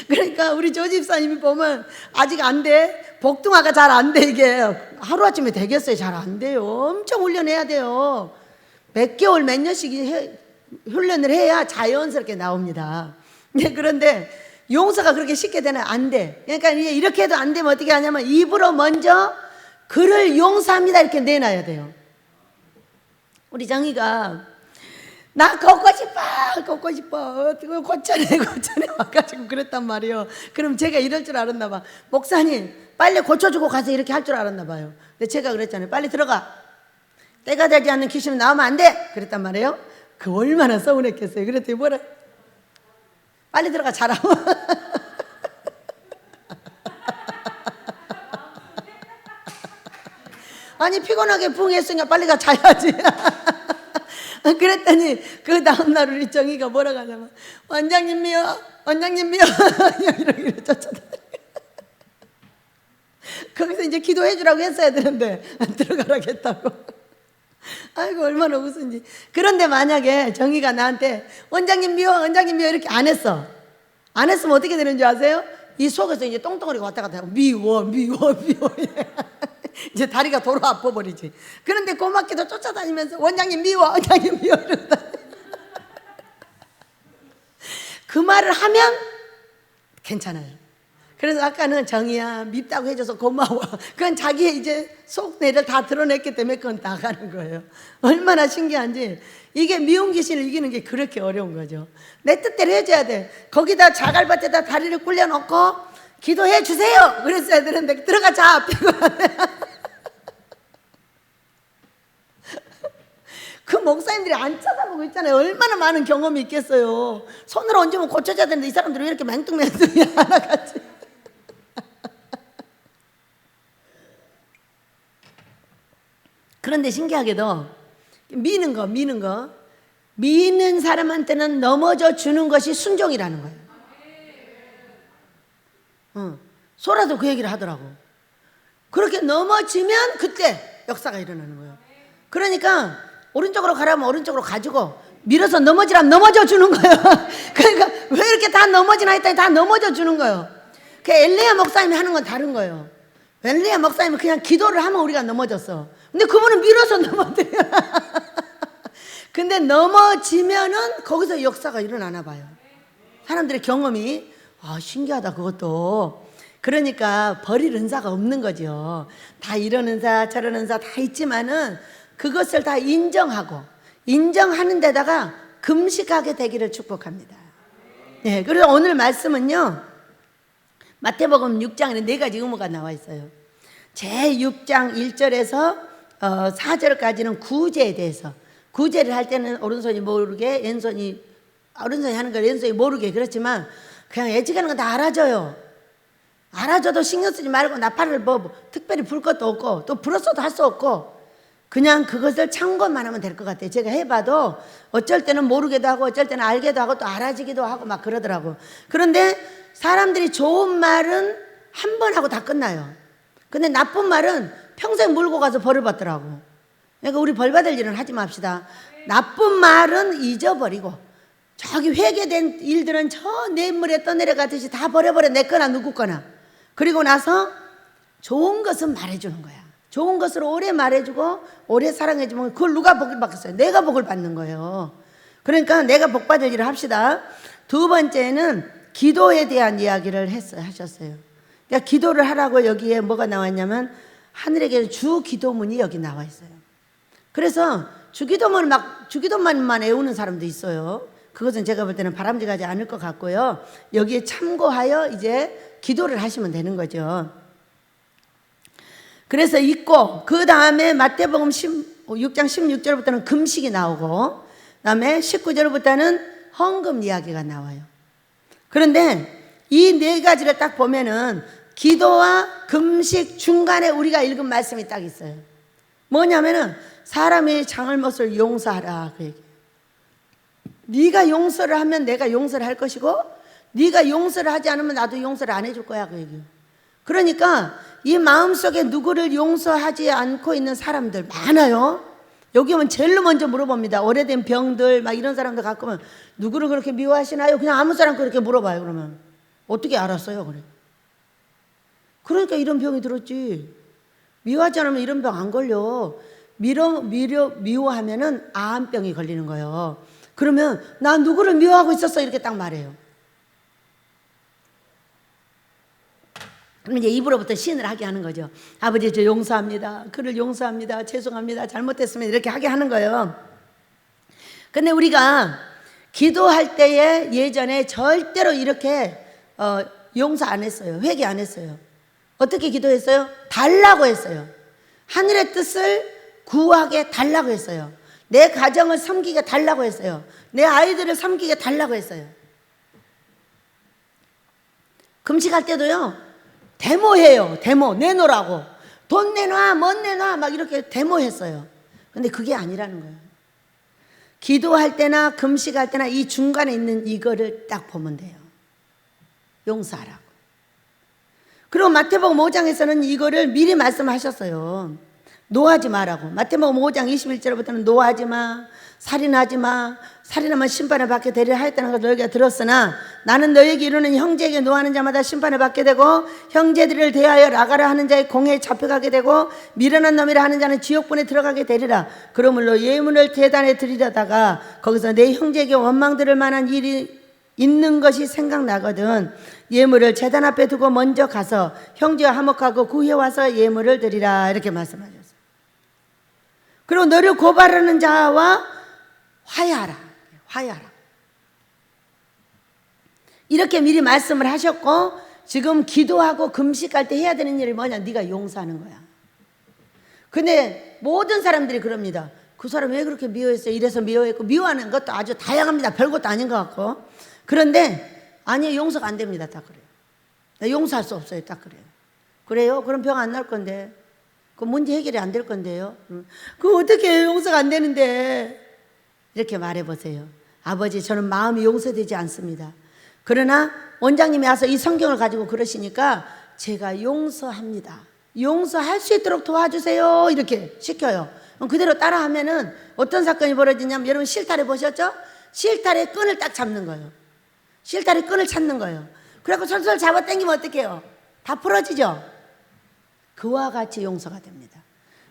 그러니까 우리 조 집사님이 보면 아직 안 돼, 복숭아가 잘 안 돼. 이게 하루아침에 되겠어요? 잘 안 돼요. 엄청 훈련해야 돼요. 몇 개월 몇 년씩 훈련을 해야 자연스럽게 나옵니다. 그런데 용서가 그렇게 쉽게 되면 안 돼. 그러니까 이렇게 해도 안 되면 어떻게 하냐면 입으로 먼저 그를 용서합니다 이렇게 내놔야 돼요. 우리 정이가 나 걷고 싶어, 걷고 싶어. 고천에 와가지고 그랬단 말이에요. 그럼 제가 이럴 줄 알았나 봐. 목사님 빨리 고쳐주고 가서 이렇게 할 줄 알았나 봐요. 근데 제가 그랬잖아요. 빨리 들어가. 때가 되지 않는 귀신은 나오면 안 돼! 그랬단 말이에요. 그 얼마나 서운했겠어요. 그랬더니 뭐라? 빨리 들어가 자라고. 아니 피곤하게 붕했으니까 빨리 가 자야지. 그랬더니 그 다음날 우리 정희가 뭐라고 하냐면 원장님이요 이렇게 쫓아다니. 거기서 이제 기도해 주라고 했어야 되는데 들어가라겠다고. 아이고 얼마나 웃은지. 그런데 만약에 정희가 나한테 원장님 미워 이렇게 안 했으면 어떻게 되는 줄 아세요? 이 속에서 이제 똥덩어리가 왔다 갔다 하고 미워 이제 다리가 도로 아파버리지. 그런데 고맙게도 쫓아다니면서 원장님 미워 이러다. 그 말을 하면 괜찮아요. 그래서 아까는 정희야 밉다고 해줘서 고마워. 그건 자기의 이제 속내를 다 드러냈기 때문에 그건 나가는 거예요. 얼마나 신기한지. 이게 미운 귀신을 이기는 게 그렇게 어려운 거죠. 내 뜻대로 해줘야 돼. 거기다 자갈밭에다 다리를 굴려놓고 기도해 주세요 그랬어야 되는데 들어가자 피곤하네. 그 목사님들이 안 쳐다보고 있잖아요. 얼마나 많은 경험이 있겠어요. 손으로 얹으면 고쳐져야 되는데 이 사람들이 왜 이렇게 맹뚱맹뚱이 하나같이. 그런데 신기하게도 미는 사람한테는 넘어져 주는 것이 순종이라는 거예요. 소라도 그 얘기를 하더라고. 그렇게 넘어지면 그때 역사가 일어나는 거예요. 그러니까 오른쪽으로 가라면 오른쪽으로 가지고 밀어서 넘어지라면 넘어져 주는 거예요. 그러니까 왜 이렇게 다 넘어지나 했더니 다 넘어져 주는 거예요. 그 엘리야 목사님이 하는 건 다른 거예요. 엘리야 목사님은 그냥 기도를 하면 우리가 넘어졌어. 근데 그분은 밀어서 넘어져요. 근데 넘어지면은 거기서 역사가 일어나나 봐요. 사람들의 경험이 신기하다 그것도. 그러니까 버릴 은사가 없는 거죠. 다 이런 은사 저런 은사 다 있지만은 그것을 다 인정하는 데다가 금식하게 되기를 축복합니다. 네, 그래서 오늘 말씀은요 마태복음 6장에 4가지 의무가 나와 있어요. 제6장 1절에서 4절까지는 구제에 대해서, 구제를 할 때는 오른손이 모르게 오른손이 하는 걸 왼손이 모르게, 그렇지만 그냥 예측하는 건 다 알아줘요. 알아줘도 신경 쓰지 말고 나팔을 뭐 특별히 불 것도 없고 또 불었어도 할 수 없고 그냥 그것을 참고만 하면 될 것 같아요. 제가 해봐도 어쩔 때는 모르게도 하고 어쩔 때는 알게도 하고 또 알아지기도 하고 막 그러더라고. 그런데 사람들이 좋은 말은 한 번 하고 다 끝나요. 근데 나쁜 말은 평생 물고 가서 벌을 받더라고. 그러니까 우리 벌 받을 일은 하지 맙시다. 나쁜 말은 잊어버리고 저기 회개된 일들은 저 냇물에 떠내려가듯이 다 버려버려. 내 거나 누구 거나. 그리고 나서 좋은 것은 말해주는 거야. 좋은 것을 오래 말해주고 오래 사랑해주면 그걸 누가 복을 받겠어요? 내가 복을 받는 거예요. 그러니까 내가 복 받을 일을 합시다. 두 번째는 기도에 대한 이야기를 하셨어요. 그러니까 기도를 하라고 여기에 뭐가 나왔냐면 하늘에게는 주 기도문이 여기 나와 있어요. 그래서 주기도만만 외우는 사람도 있어요. 그것은 제가 볼 때는 바람직하지 않을 것 같고요. 여기에 참고하여 이제 기도를 하시면 되는 거죠. 그래서 있고 그 다음에 마태복음 6장 16절부터는 금식이 나오고 그 다음에 19절부터는 헌금 이야기가 나와요. 그런데 이 4가지를 딱 보면은 기도와 금식 중간에 우리가 읽은 말씀이 딱 있어요. 뭐냐면은 사람의 장을못을 용서하라 그 얘기. 네가 용서를 하면 내가 용서를 할 것이고 네가 용서를 하지 않으면 나도 용서를 안 해줄 거야 그 얘기예요. 그러니까 이 마음속에 누구를 용서하지 않고 있는 사람들 많아요. 여기 오면 제일 먼저 물어봅니다. 오래된 병들 막 이런 사람들 갖고 오면 누구를 그렇게 미워하시나요? 그냥 아무 사람 그렇게 물어봐요. 그러면 어떻게 알았어요? 그래. 그러니까 이런 병이 들었지. 미워하지 않으면 이런 병 안 걸려. 미워하면은 암병이 걸리는 거예요. 그러면 나 누구를 미워하고 있었어 이렇게 딱 말해요. 그럼 이제 입으로부터 시인을 하게 하는 거죠. 아버지 저 용서합니다. 그를 용서합니다. 죄송합니다. 잘못했으면 이렇게 하게 하는 거예요. 근데 우리가 기도할 때에 예전에 절대로 이렇게 용서 안 했어요. 회개 안 했어요. 어떻게 기도했어요? 달라고 했어요. 하늘의 뜻을 구하게 달라고 했어요. 내 가정을 섬기게 달라고 했어요. 내 아이들을 섬기게 달라고 했어요. 금식할 때도요, 데모해요. 데모, 내놓으라고. 돈 내놔, 멋 내놔, 막 이렇게 데모했어요. 근데 그게 아니라는 거예요. 기도할 때나 금식할 때나 이 중간에 있는 이거를 딱 보면 돼요. 용서하라고. 그리고 마태복음 5장에서는 이거를 미리 말씀하셨어요. 노하지 마라고. 마태복음 5장 21절부터는 노하지 마, 살인하지 마, 살인하면 심판을 받게 되리라 하였다는 것을 너희가 들었으나 나는 너희에게 이르는 형제에게 노하는 자마다 심판을 받게 되고 형제들을 대하여 라가라 하는 자의 공회에 잡혀가게 되고 미련한 놈이라 하는 자는 지옥분에 들어가게 되리라. 그러므로 예물을 제단에 드리려다가 거기서 내 형제에게 원망 들을 만한 일이 있는 것이 생각나거든 예물을 제단 앞에 두고 먼저 가서 형제와 화목하고 구해와서 예물을 드리라. 이렇게 말씀하셨어요. 그리고 너를 고발하는 자와 화해하라. 화해하라. 이렇게 미리 말씀을 하셨고 지금 기도하고 금식할 때 해야 되는 일이 뭐냐? 네가 용서하는 거야. 근데 모든 사람들이 그럽니다. 그 사람 왜 그렇게 미워했어요? 이래서 미워했고, 미워하는 것도 아주 다양합니다. 별것도 아닌 것 같고. 그런데 아니에요. 용서가 안 됩니다. 딱 그래요. 나 용서할 수 없어요. 딱 그래요. 그래요? 그럼 병 안 날 건데. 그 문제 해결이 안 될 건데요. 그거 어떻게 해요? 용서가 안 되는데. 이렇게 말해보세요. 아버지, 저는 마음이 용서되지 않습니다. 그러나 원장님이 와서 이 성경을 가지고 그러시니까 제가 용서합니다. 용서할 수 있도록 도와주세요. 이렇게 시켜요. 그대로 따라하면은 어떤 사건이 벌어지냐면, 여러분 실타래 보셨죠? 실타래 끈을 딱 잡는 거예요. 실타래 끈을 찾는 거예요. 그래갖고 솔솔 잡아당기면 어떡해요? 다 풀어지죠? 그와 같이 용서가 됩니다.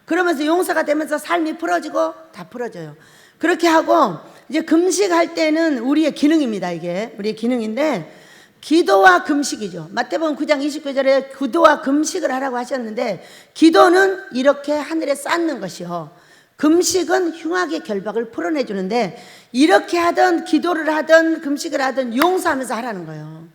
그러면서 용서가 되면서 삶이 풀어지고 다 풀어져요. 그렇게 하고 이제 금식할 때는 우리의 기능입니다. 이게 우리의 기능인데 기도와 금식이죠. 마태복음 9장 29절에 기도와 금식을 하라고 하셨는데 기도는 이렇게 하늘에 쌓는 것이요. 금식은 흉악의 결박을 풀어내주는데 이렇게 하든 기도를 하든 금식을 하든 용서하면서 하라는 거예요.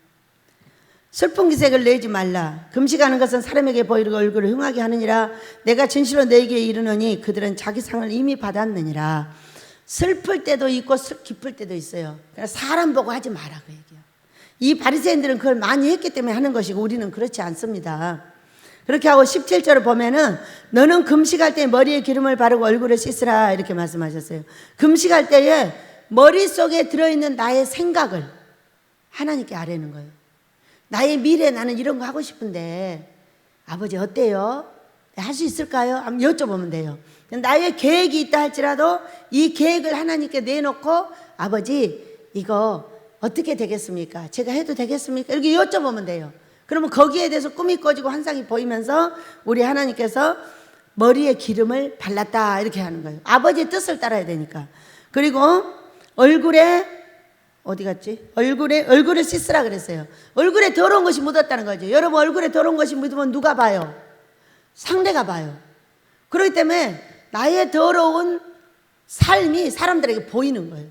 슬픈 기색을 내지 말라. 금식하는 것은 사람에게 보이고 얼굴을 흉하게 하느니라. 내가 진실로 너에게 이르노니 그들은 자기 상을 이미 받았느니라. 슬플 때도 있고 기쁠 때도 있어요. 그래서 사람 보고 하지 마라 그 얘기예요. 이 바리새인들은 그걸 많이 했기 때문에 하는 것이고 우리는 그렇지 않습니다. 그렇게 하고 17절을 보면은 너는 금식할 때 머리에 기름을 바르고 얼굴을 씻으라 이렇게 말씀하셨어요. 금식할 때에 머릿속에 들어있는 나의 생각을 하나님께 아뢰는 거예요. 나의 미래 나는 이런 거 하고 싶은데 아버지 어때요? 할 수 있을까요? 한번 여쭤보면 돼요. 나의 계획이 있다 할지라도 이 계획을 하나님께 내놓고 아버지 이거 어떻게 되겠습니까? 제가 해도 되겠습니까? 이렇게 여쭤보면 돼요. 그러면 거기에 대해서 꿈이 꺼지고 환상이 보이면서 우리 하나님께서 머리에 기름을 발랐다 이렇게 하는 거예요. 아버지의 뜻을 따라야 되니까. 그리고 얼굴에 어디 갔지? 얼굴을 씻으라 그랬어요. 얼굴에 더러운 것이 묻었다는 거죠. 여러분 얼굴에 더러운 것이 묻으면 누가 봐요? 상대가 봐요. 그렇기 때문에 나의 더러운 삶이 사람들에게 보이는 거예요.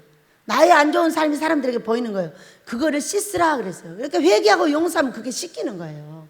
나의 안 좋은 삶이 사람들에게 보이는 거예요. 그거를 씻으라 그랬어요. 그러니까 회개하고 용서하면 그게 씻기는 거예요.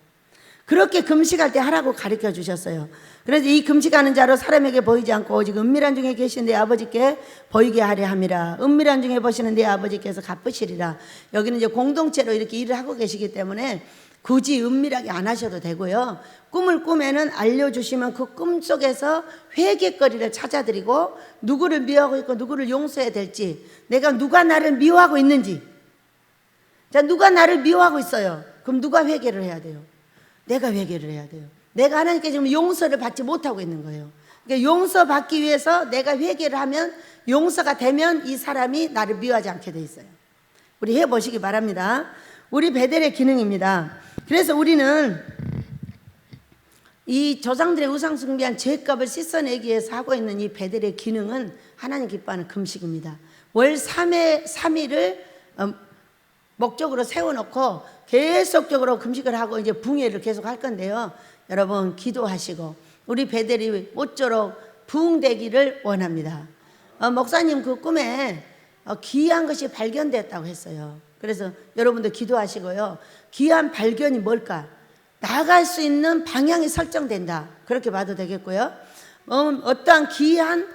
그렇게 금식할 때 하라고 가르쳐 주셨어요. 그래서 이 금식하는 자로 사람에게 보이지 않고 오직 은밀한 중에 계신 내 아버지께 보이게 하려 함이라. 은밀한 중에 보시는 내 아버지께서 갚으시리라. 여기는 이제 공동체로 이렇게 일을 하고 계시기 때문에 굳이 은밀하게 안 하셔도 되고요. 꿈을 꾸면은 알려주시면 그 꿈 속에서 회개거리를 찾아드리고 누구를 미워하고 있고 누구를 용서해야 될지, 내가 누가 나를 미워하고 있는지. 자, 누가 나를 미워하고 있어요. 그럼 누가 회개를 해야 돼요? 내가 회개를 해야 돼요. 내가 하나님께 지금 용서를 받지 못하고 있는 거예요. 그러니까 용서받기 위해서 내가 회개를 하면 용서가 되면 이 사람이 나를 미워하지 않게 돼 있어요. 우리 해보시기 바랍니다. 우리 베델의 기능입니다. 그래서 우리는 이 조상들의 우상 숭배한 죄값을 씻어내기 위해서 하고 있는 이 베델의 기능은 하나님 기뻐하는 금식입니다. 월 3일을 목적으로 세워놓고 계속적으로 금식을 하고 이제 붕회를 계속 할 건데요. 여러분 기도하시고 우리 베델이 모쪼록 부흥되기를 원합니다. 목사님 그 꿈에 귀한 것이 발견됐다고 했어요. 그래서 여러분도 기도하시고요. 귀한 발견이 뭘까? 나아갈 수 있는 방향이 설정된다. 그렇게 봐도 되겠고요. 어떠한 귀한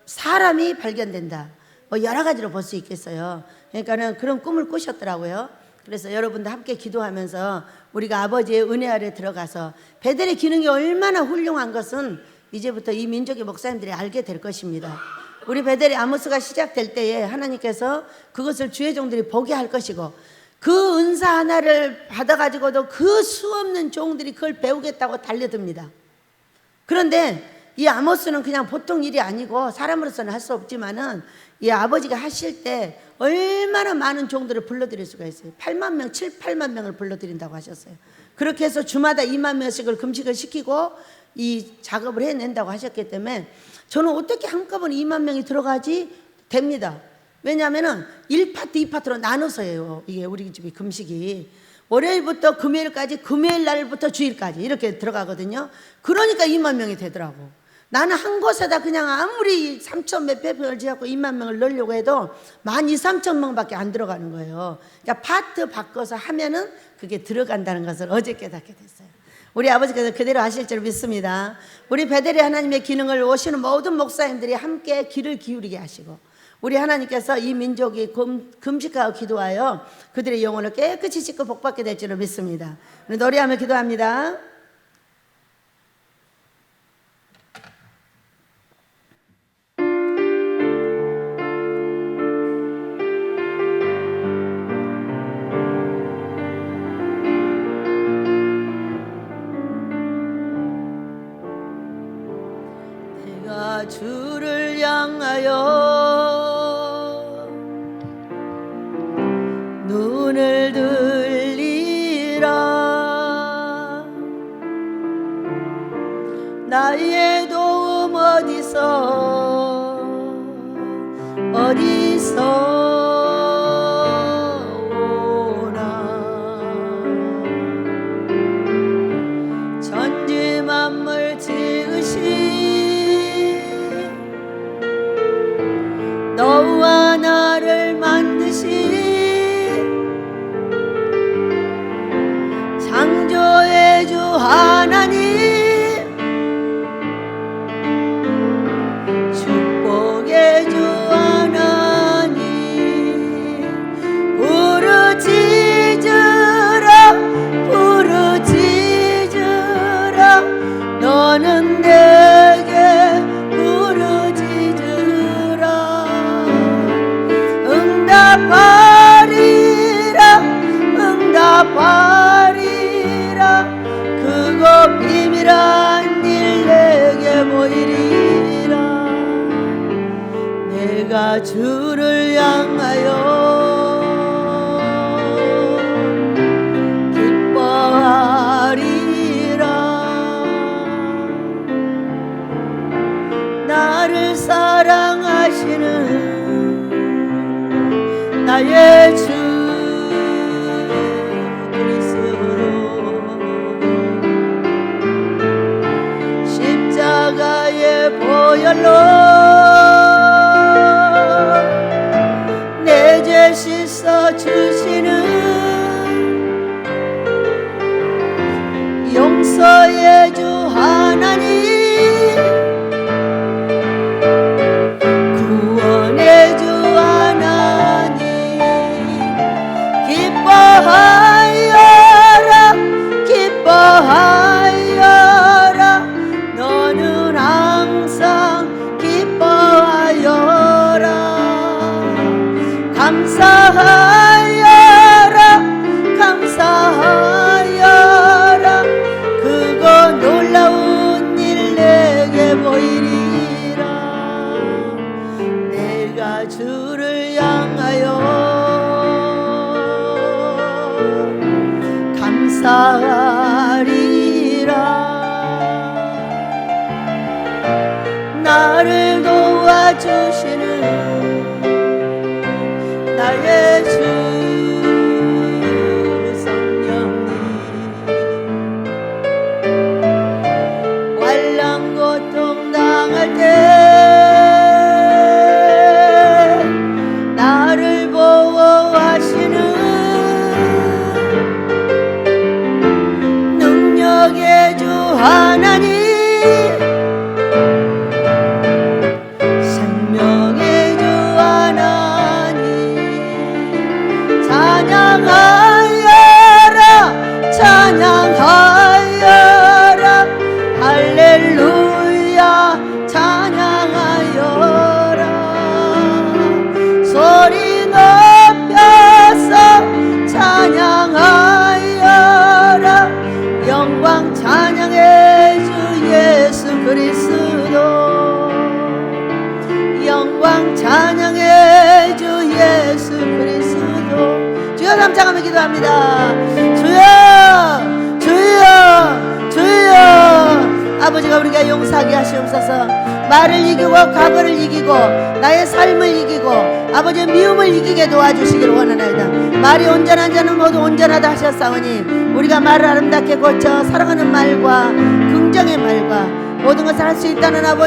사람이 발견된다. 뭐 여러 가지로 볼 수 있겠어요. 그러니까는 그런 꿈을 꾸셨더라고요. 그래서 여러분도 함께 기도하면서 우리가 아버지의 은혜 아래 들어가서 베델의 기능이 얼마나 훌륭한 것은 이제부터 이 민족의 목사님들이 알게 될 것입니다. 우리 베델의 아모스가 시작될 때에 하나님께서 그것을 주의 종들이 보게 할 것이고, 그 은사 하나를 받아가지고도 그 수없는 종들이 그걸 배우겠다고 달려듭니다. 그런데 이 아모스는 그냥 보통 일이 아니고 사람으로서는 할 수 없지만은 이 아버지가 하실 때 얼마나 많은 종들을 불러들일 수가 있어요. 8만 명, 7, 8만 명을 불러들인다고 하셨어요. 그렇게 해서 주마다 2만 명씩을 금식을 시키고 이 작업을 해낸다고 하셨기 때문에 저는 어떻게 한꺼번에 2만 명이 들어가지? 됩니다. 왜냐하면 1파트, 2파트로 나눠서 해요. 이게 우리 집이 금식이 월요일부터 금요일까지, 금요일 날부터 주일까지 이렇게 들어가거든요. 그러니까 2만 명이 되더라고. 나는 한 곳에다 그냥 아무리 3천 몇백 평을 지었고 2만 명을 넣으려고 해도 12,000~13,000명밖에 안 들어가는 거예요. 그러니까 파트 바꿔서 하면은 그게 들어간다는 것을 어제 깨닫게 됐어요. 우리 아버지께서 그대로 하실 줄 믿습니다. 우리 베델의 하나님의 기능을 오시는 모든 목사님들이 함께 귀를 기울이게 하시고, 우리 하나님께서 이 민족이 금식하고 기도하여 그들의 영혼을 깨끗이 씻고 복받게 될 줄을 믿습니다. 우리 노래하며 기도합니다. 내가 주를 향하여 눈을 들리라. 나의 도움 어디서 오나. 천지 만물 지으신 너와 나를 만드신 창조의 주 하나님, 축복의 주 하나님, 부르짖으라 부르짖으라. 너는 내게 부르짖으라. 응답하리라 응답하리라. 그거 비밀한 일 내게 보이리라. 내가 주를 향하여 기뻐하리라. 나를 사랑하시는 나의 주 그리스도, 십자가의 보혈로 내 죄 씻어 주시는 용서의 주 하나님, 구원의 주 하나님, 기뻐하여라 기뻐하여라. 너는 항상 기뻐하여라. 감사하여라 감사하여라. 그거 놀라운 일 내게 보이리라. 내가 주를 향하여 감사하리라. 나를 도와주시는 나의 주 성령님, 환난 고통 당할 때 나를 보호하시는 능력의 주 하나님, 감사하며 기도합니다. 주여 주여 주여. 아버지가 우리가 용서하게 하시옵소서. 말을 이기고 과거를 이기고 나의 삶을 이기고 아버지의 미움을 이기게 도와주시기를 원하나이다. 말이 온전한 자는 모두 온전하다 하셨사오니 우리가 말을 아름답게 고쳐 사랑하는 말과 긍정의 말과 모든 것을 할 수 있다는 아버지